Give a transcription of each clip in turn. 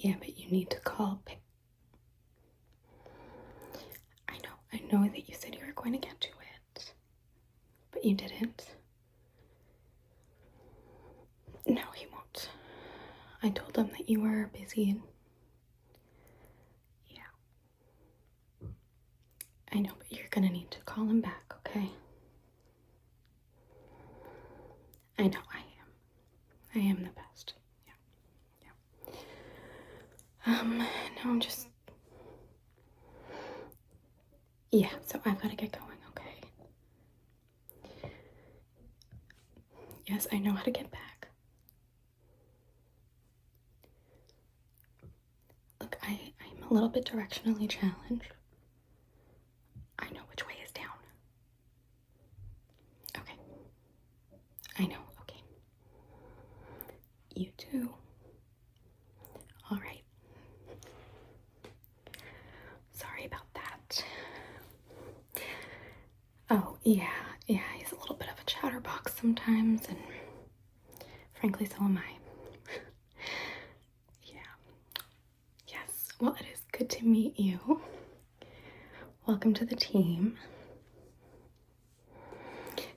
Yeah, but you need to call. I know that you said you were going to get to it, but you didn't. No, he won't. I told him that you were busy. Yeah. I know, but you're gonna need to call him back, okay? I know I am. I am the best. Yeah. No, I'm just. Yeah, so I've gotta get going, okay? Yes, I know how to get back. Look, I'm a little bit directionally challenged. I know which way is down. Okay. I know, okay. You too. All right. Sorry about that. Oh, yeah, he's a little bit of a chatterbox sometimes, and frankly, so am I. Yeah. Yes, well, it is good to meet you. Welcome to the team.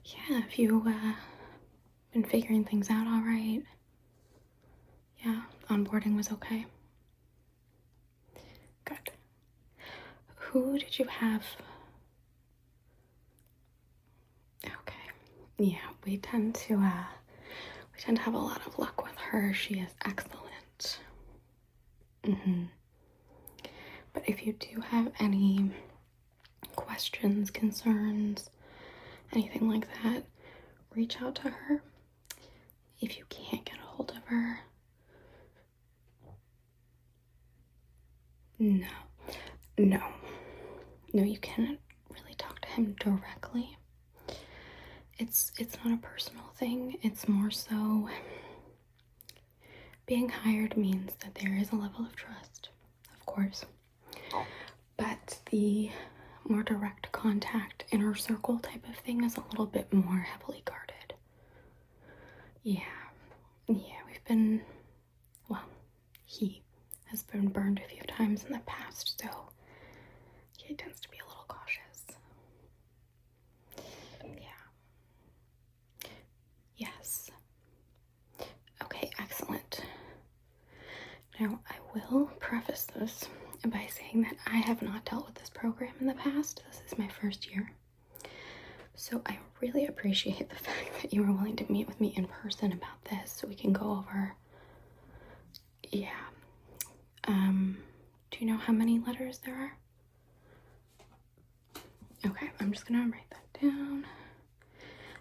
Yeah, have you been figuring things out all right? Yeah, onboarding was okay? Good. Who did you have? Okay. Yeah, we tend to have a lot of luck with her. She is excellent. But if you do have any questions, concerns, anything like that, reach out to her. If you can't get a hold of her, no, you can't really talk to him directly. It's not a personal thing. It's more so being hired means that there is a level of trust, of course. But the more direct contact, inner circle type of thing is a little bit more heavily guarded. Yeah, he has been burned a few times in the past, so he tends to be a little cautious. Yeah. Yes. Okay, excellent. Now, I will preface this by saying that I have not dealt with this program in the past. This is my first year. So I really appreciate the fact that you were willing to meet with me in person about this so we can go over. Yeah. Do you know how many letters there are? Okay, I'm just gonna write that down.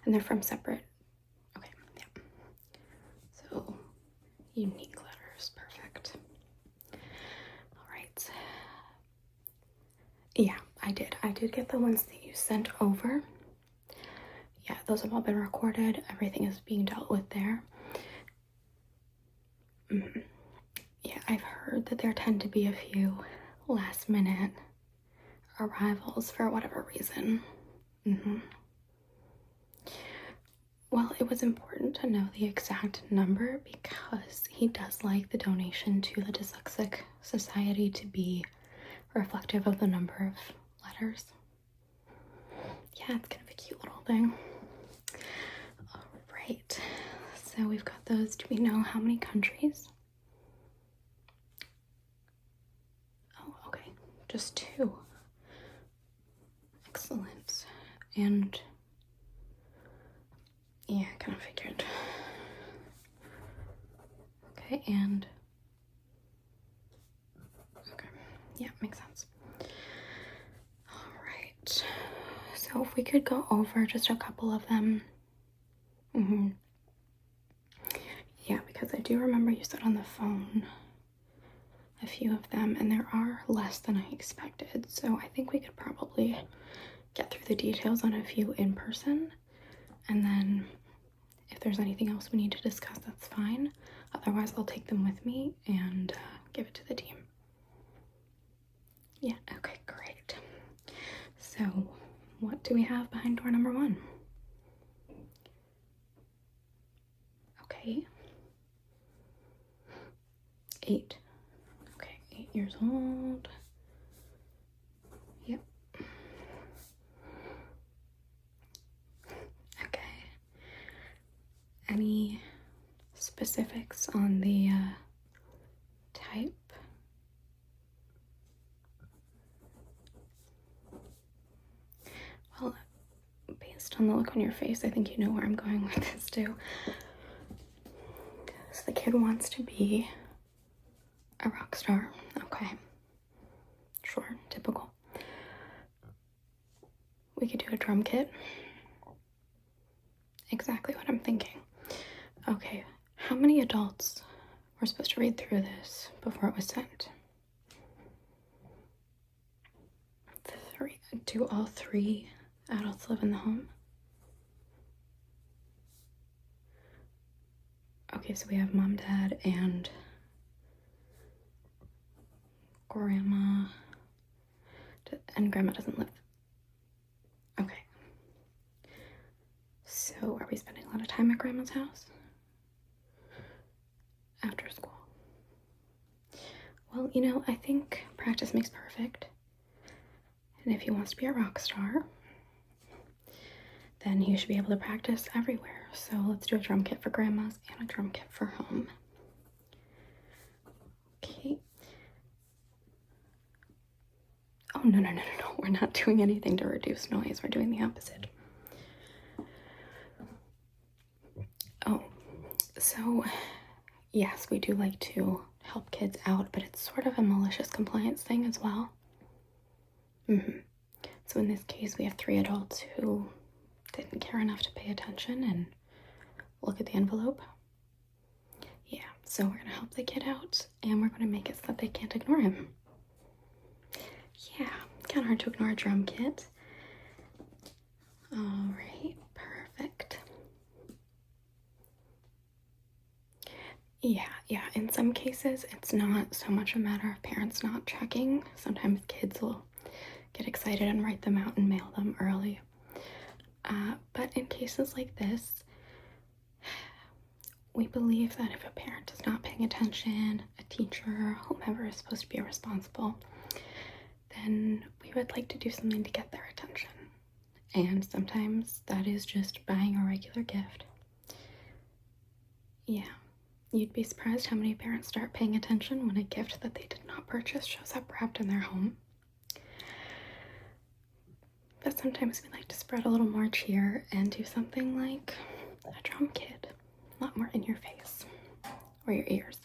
And they're from separate. Okay, yeah. So, unique letters, perfect. All right. Yeah, I did get the ones that you sent over. Yeah, those have all been recorded. Everything is being dealt with there. Yeah, I've heard that there tend to be a few last minute arrivals for whatever reason. Well, it was important to know the exact number because he does like the donation to the Dyslexic Society to be reflective of the number of letters. Yeah, it's kind of a cute little thing. All right, so we've got those. Do we know how many countries? Oh, okay, just 2. Excellent. And yeah, I kind of figured. Okay, and okay, yeah, makes sense. All right, so if we could go over just a couple of them. Yeah, because I do remember you said on the phone a few of them, and there are less than I expected. So I think we could probably get through the details on a few in person, and then if there's anything else we need to discuss, that's fine. Otherwise, I'll take them with me and give it to the team. Yeah, okay, great. So, what do we have behind door number 1? Okay. 8. years old. Yep. Okay. Any specifics on the type? Well, based on the look on your face, I think you know where I'm going with this too. So the kid wants to be a rock star. Okay. Sure, typical. We could do a drum kit. Exactly what I'm thinking. Okay, how many adults were supposed to read through this before it was sent? 3. Do all 3 adults live in the home? Okay, so we have mom, dad, and grandma. And grandma doesn't live. Okay. So are we spending a lot of time at grandma's house? After school? Well, you know, I think practice makes perfect. And if he wants to be a rock star, then he should be able to practice everywhere. So let's do a drum kit for grandma's and a drum kit for home. Okay. Oh, no. We're not doing anything to reduce noise. We're doing the opposite. Oh, so yes, we do like to help kids out, but it's sort of a malicious compliance thing as well. So in this case, we have 3 adults who didn't care enough to pay attention and look at the envelope. Yeah, so we're gonna help the kid out, and we're gonna make it so that they can't ignore him. Yeah, kind of hard to ignore a drum kit. All right, perfect. Yeah, in some cases, it's not so much a matter of parents not checking. Sometimes kids will get excited and write them out and mail them early. But in cases like this, we believe that if a parent is not paying attention, a teacher, whomever is supposed to be responsible, then we would like to do something to get their attention. And sometimes that is just buying a regular gift. Yeah, you'd be surprised how many parents start paying attention when a gift that they did not purchase shows up wrapped in their home. But sometimes we like to spread a little more cheer and do something like a drum kit. A lot more in your face or your ears.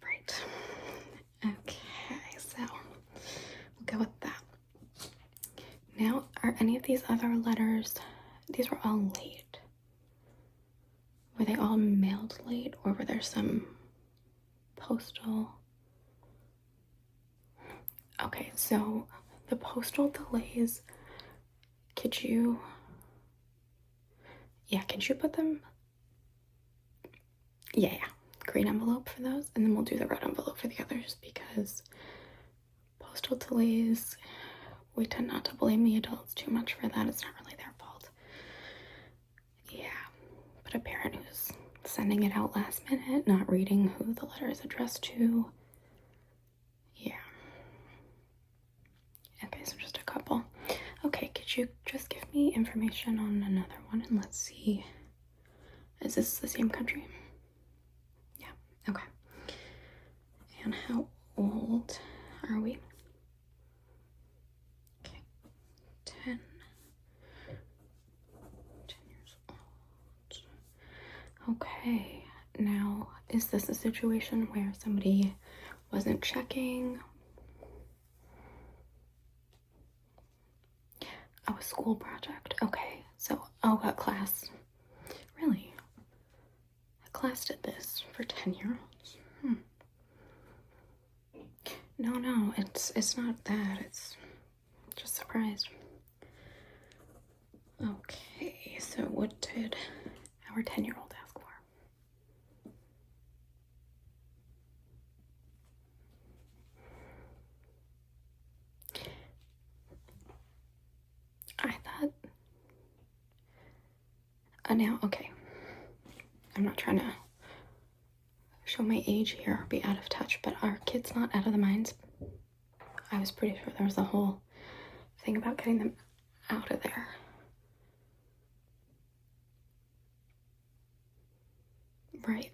Right. Okay, so we'll go with that. Now, are any of these other letters, these were all late? Were they all mailed late, or were there some postal? Okay, so the postal delays, could you put them? Yeah, green envelope for those, and then we'll do the red envelope for the others, because postal delays, we tend not to blame the adults too much for that. It's not really their fault. Yeah, but a parent who's sending it out last minute, not reading who the letter is addressed to. Yeah. Okay, so just a couple. Okay, could you just give me information on another one, and let's see. Is this the same country? Yeah, okay. And how old are we? Okay, 10 years old. Okay, now is this a situation where somebody wasn't checking? Oh, a school project. Okay, so, what class? Really? A class did this for 10-year-olds? No, it's not that. It's just surprised. Okay, so what did our 10-year-old ask for? I thought, now, okay, I'm not trying to show my age here or be out of touch, but are kids not out of the mines? I was pretty sure there was a whole thing about getting them out of there. Right.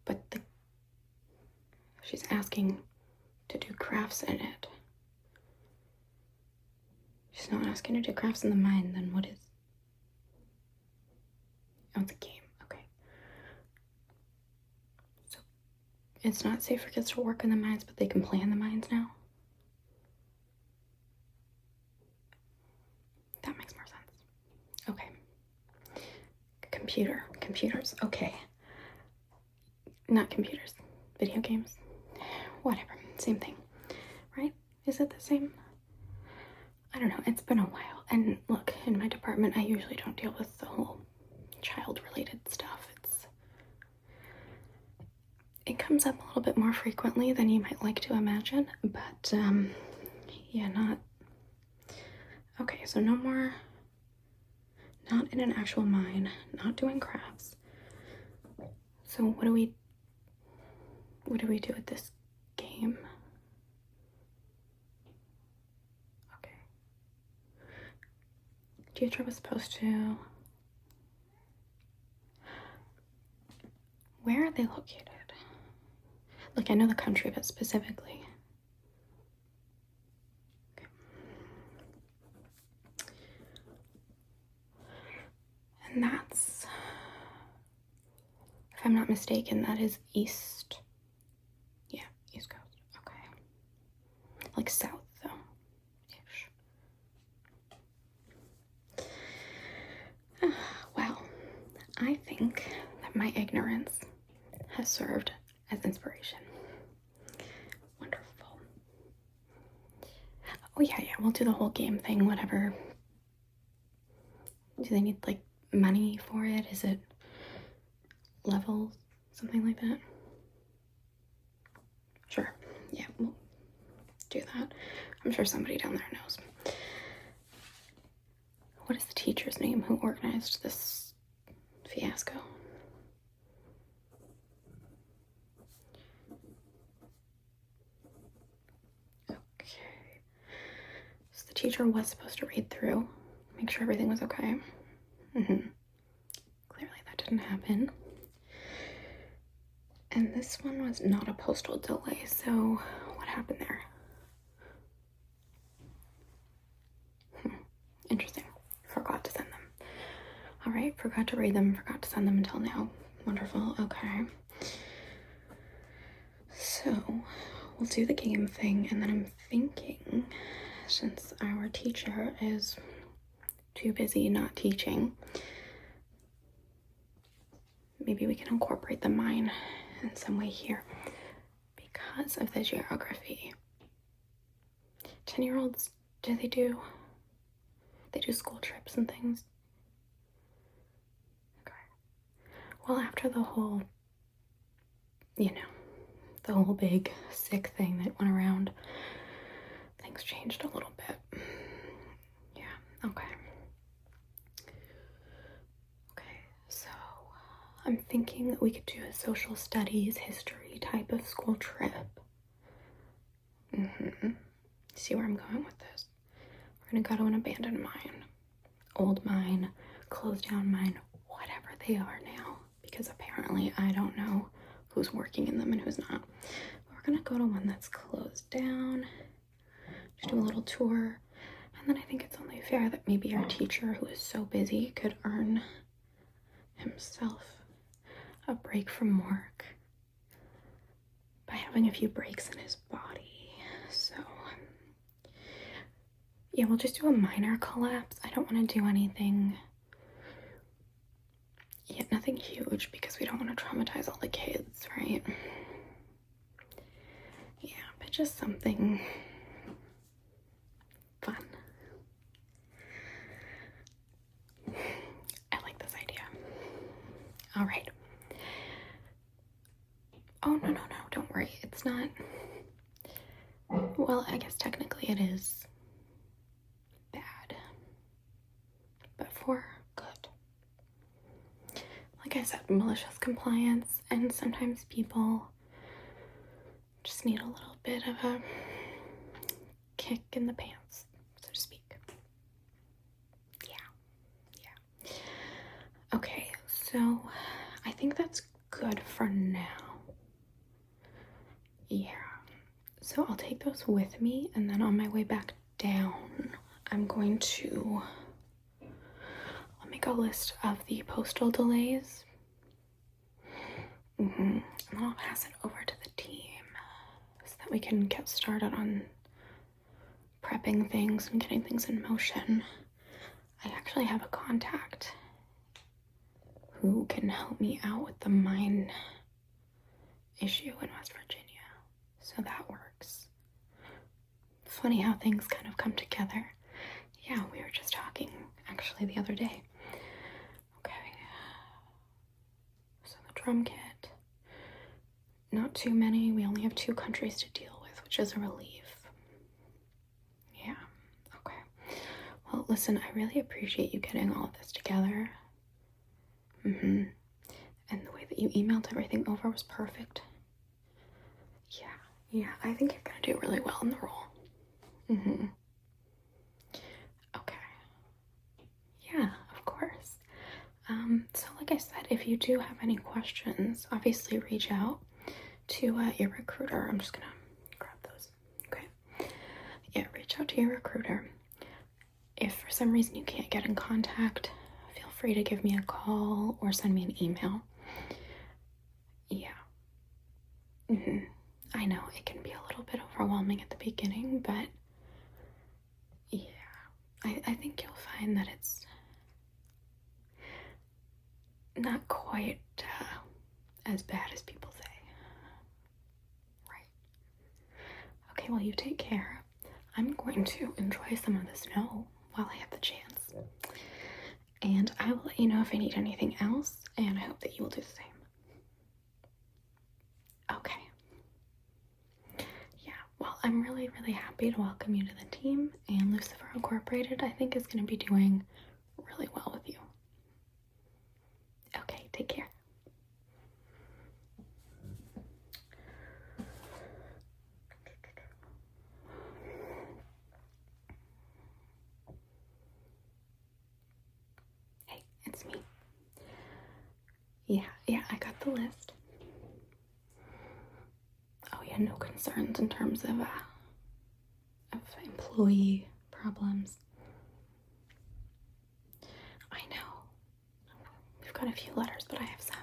But she's asking to do crafts in it. She's not asking to do crafts in the mine, then what is? Oh, it's a game. Okay. So it's not safe for kids to work in the mines, but they can play in the mines now? That makes more sense. Okay. Computers. Okay. Not computers. Video games. Whatever. Same thing. Right? Is it the same? I don't know. It's been a while. And look, in my department, I usually don't deal with the whole child-related stuff. It comes up a little bit more frequently than you might like to imagine, but yeah, not. Okay, so no more. Not in an actual mine. Not doing crafts. So what do we do with this game? Okay. Deirdre was supposed to. Where are they located? Look, I know the country, but specifically. Okay. And that's, if I'm not mistaken, that is east. Yeah, East Coast. Okay. Like south, though. Ish. Well, I think that my ignorance has served as inspiration. Wonderful. Oh yeah, we'll do the whole game thing, whatever. Do they need, like, money for it? Is it levels? Something like that? Sure. Yeah, we'll do that. I'm sure somebody down there knows. What is the teacher's name who organized this fiasco? Okay. So the teacher was supposed to read through, make sure everything was okay. Clearly that didn't happen. And this one was not a postal delay, so what happened there? Interesting. Forgot to send them. All right, forgot to read them, forgot to send them until now. Wonderful, okay. So, we'll do the game thing, and then I'm thinking, since our teacher is too busy not teaching, maybe we can incorporate the mine in some way here because of the geography. 10-year-olds, they do school trips and things? Okay. Well, after the whole, the whole big sick thing that went around, things changed a little bit. Yeah, okay. Okay, so I'm thinking that we could do a social studies, history type of school trip. See where I'm going with this? We're gonna go to an abandoned mine, old mine, closed down mine, whatever they are now, because apparently I don't know who's working in them and who's not. We're gonna go to one that's closed down, just do a little tour, and then I think it's only fair that maybe our teacher, who is so busy, could earn himself a break from work by having a few breaks in his body. So yeah, we'll just do a minor collapse. I don't want to do anything, nothing huge, because we don't want to traumatize all the kids, right? Yeah, but just something fun. I like this idea. All right. Oh, no, don't worry. It's not, well, I guess technically it is bad, but for good. like I said, malicious compliance, and sometimes people just need a little bit of a kick in the pants, so to speak. Yeah. Okay, so I think that's good for now. Yeah. So I'll take those with me, and then on my way back down, I'm going to make a list of the postal delays. And then I'll pass it over to the team so that we can get started on prepping things and getting things in motion. I actually have a contact who can help me out with the mine issue in West Virginia, so that works. Funny how things kind of come together. Yeah, we were just talking actually the other day. Okay, so the drum kit, not too many. We only have 2 countries to deal with, which is a relief. Yeah, okay. Well, listen, I really appreciate you getting all of this together. And the way that you emailed everything over was perfect. Yeah, I think you're gonna do really well in the role. Okay. Yeah, of course. So like I said, if you do have any questions, obviously reach out to your recruiter. I'm just gonna grab those. Okay. Yeah, reach out to your recruiter. If for some reason you can't get in contact, feel free to give me a call or send me an email. Yeah. I know it can be a little bit overwhelming at the beginning, but yeah, I think you'll find that it's not quite as bad as people say. Right. Okay, well, you take care. I'm going to enjoy some of the snow while I have the chance. And I will let you know if I need anything else, and I hope that you will do the same. Okay. Yeah, well, I'm really, really happy to welcome you to the team, and Lucifer Incorporated, I think, is going to be doing really well with you. Okay, take care. Hey, it's me. Yeah, I got the list. Oh yeah, no concerns in terms of employee problems. I know. We've got a few letters, but I have some